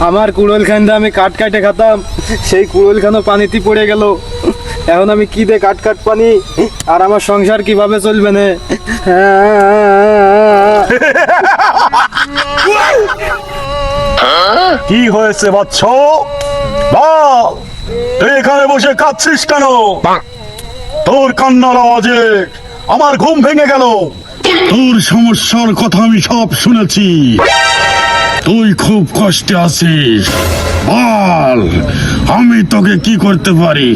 আমার কুড়োল খান্দা আমি কাট কাটে খাতাম, সেই কুড়োল খানো পানিতে পড়ে গেল। এখন আমি কি দে কাট কাট পানি, আর আমার সংসার কিভাবে চলবে না? কি হয়েছে বৎস? বল, তুই এখানে বসে কাঁদছিস কেন? তোর কান্নার আওয়াজে আমার ঘুম ভেঙে গেল। তোর সমস্যার কথা আমি সব শুনেছি, তুই খুব কষ্টে আছিস। বল, আমি তোকে কি করতে পারি?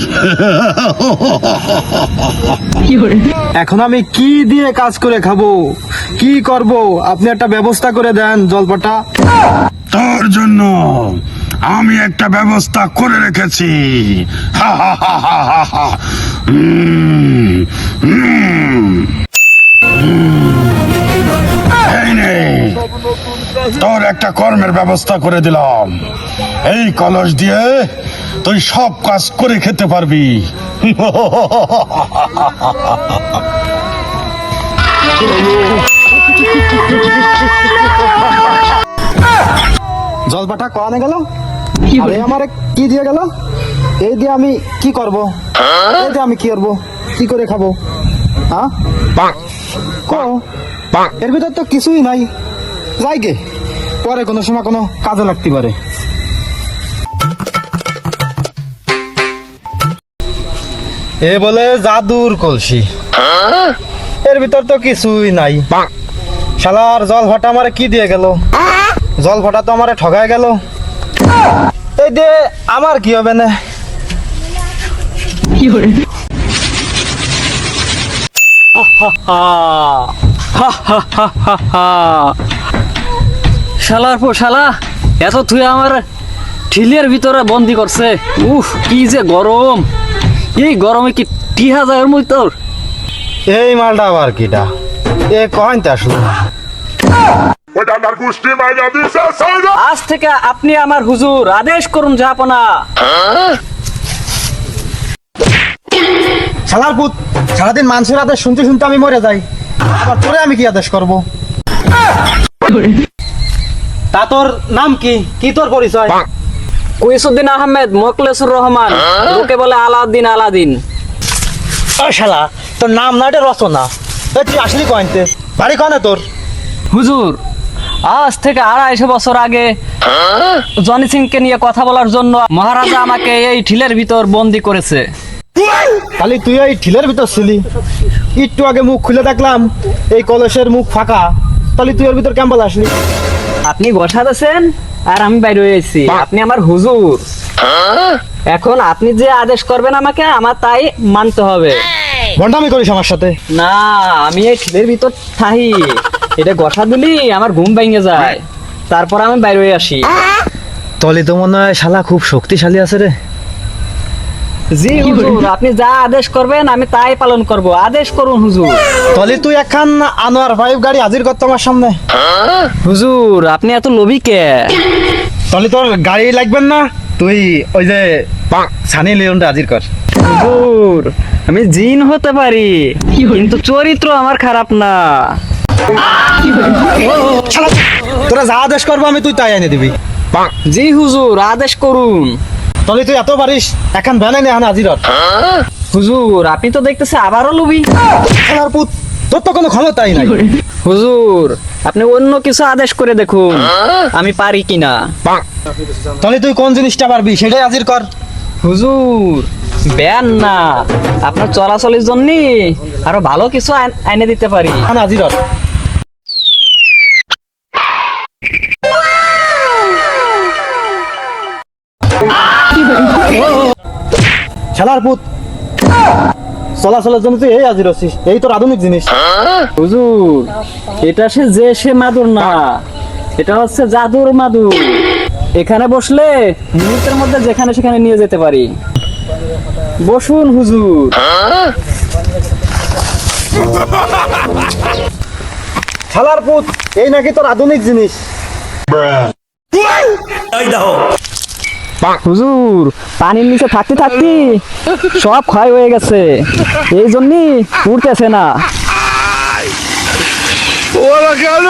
এখন আমি কি দিয়ে কাজ করে খাবো, কি করব? আপনি একটা ব্যবস্থা করে দেন জলপাটা। তোর জন্য আমি একটা ব্যবস্থা করে রেখেছি। এই নে, তোর একটা কর্মের ব্যবস্থা করে দিলাম। এই কলস দিয়ে তুই সব কাজ করে খেতে পারবি। জলপাটা কোয়ানে গেল? আরে আমারে কি দিয়ে গেল? এই দিয়ে আমি কি করব? এই দিয়ে আমি কি করব? কি করে খাবো? হ্যাঁ, কো এর ভিতর তো কিছুই নাই। যাই গে, পরে কোনো সময় কোনো কাজে লাগতে পারে। এ বলে জাদুর কলসি, এর ভিতর তো কিছুই নাই। শালার জল ভাটা আমারে কি দিয়ে গেল? জল ভাটা তো আমারে ঠগায় গেল। এই দে আমার কি হবে না? শালার পো শালা, এত তুই আমার ঠিলের ভিতরে বন্দি করছে। উফ, কি যে গরম! এই গরমে কি টিহা যায় ওর মধ্যে তোর? এই মালটা আবার কিটা? এ কহাইতে আসলো? আজ থেকে আপনি আমার হুজুর, আদেশ করুন জাহাপনা। শালার পুত, সারাদিন মানুষের আদেশ শুনতে শুনতে আমি মরে যাই, আবার তোরে আমি কি আদেশ করব? তা তোর নাম কি? কি তোর পরিচয়? কুইসুদ্দিন আহমেদ মোকলেসুর রহমান, লোকে বলে আলাউদ্দিন আলাদিন। ও শালা, তোর নাম না, এটা রচনা। তুই আসলি কহাইতে? বাড়ি কনে তোর? হুজুর, আজ থেকে 250 বছর আগে জনি সিংকে নিয়ে কথা বলার জন্য মহারাজা আমাকে এই ঠিলের ভিতর বন্দি করেছে। খালি তুই এই ঠিলের ভিতর ছিলি? একটু আগে মুখ খুলে দেখলাম এই কলসের মুখ ফাঁকা, তাহলে তুই এর ভিতর কেমন আসলি? আপনি বসাতেছেন আর আমি বাইরে হয়েছি, আপনি আমার হুজুর। এখন আপনি যে আদেশ করবেন আমাকে, আমার তাই মানতে হবে। ঘন্টামি করিস আমার সাথে? না, আমি এই ঠিলের ভিতর থাহি, এটা গসা দিলি আমার ঘুম ভেঙে যায়, তারপর আমি বাইরে হয়ে আসি। তলে তো মনে হয় শালা খুব শক্তিশালী আছে রে। জি হুজুর, আপনি যা আদেশ করবেন আমি তাই পালন করব। আদেশ করুন হুজুর। তলে তুই একখান আনোয়ার 5 গাড়ি হাজির কর তোমার সামনে। হুজুর, আপনি এত লোভী কে? তলে তোর গাড়ি লাগবেন না, তুই ওই যে সানি লিওনটা হাজির কর। হুজুর, আমি জিন হতে পারি, কিন্তু চরিত্র আমার খারাপ না। শালা, তোরা যা আদেশ করবো আমি তুই তাই এনে দিবি। জি হুজুর, আদেশ করুন। তলে তুই এত পারিস, এখন ভ্যানে নে হাজির হ। হুজুর, আপনি তো দেখতেছে আবারও লোভী। শালার পুত, তোর তো কোনো ক্ষমতাই নাই। হুজুর, আপনি অন্য কিছু আদেশ করে দেখুন আমি পারি কিনা। তলে তুই কোন জিনিসটা পারবি সেটাই হাজির কর। হুজুর, ব্যান না, আপনার চলাচলের জন্য আরো ভালো কিছু আইনে দিতে পারি। হাজির হ। শালার পুত, চলাচলের জন্য তুই এই হাজির হচ্ছিস, এই তোর আধুনিক জিনিস। হুজুর, এটা সে মাদুর না, এটা হচ্ছে জাদুর মাদুর। এখানে বসলে মুহূর্তের মধ্যে যেখানে সেখানে নিয়ে যেতে পারি। বসুন হুজুর। শালার পুত, এই নাকি তোর আধুনিক জিনিস? হুজুর, পানির নিচে থাকতে থাকতে সব ক্ষয় হয়ে গেছে, এই জন্যই উঠতেছে না। কেন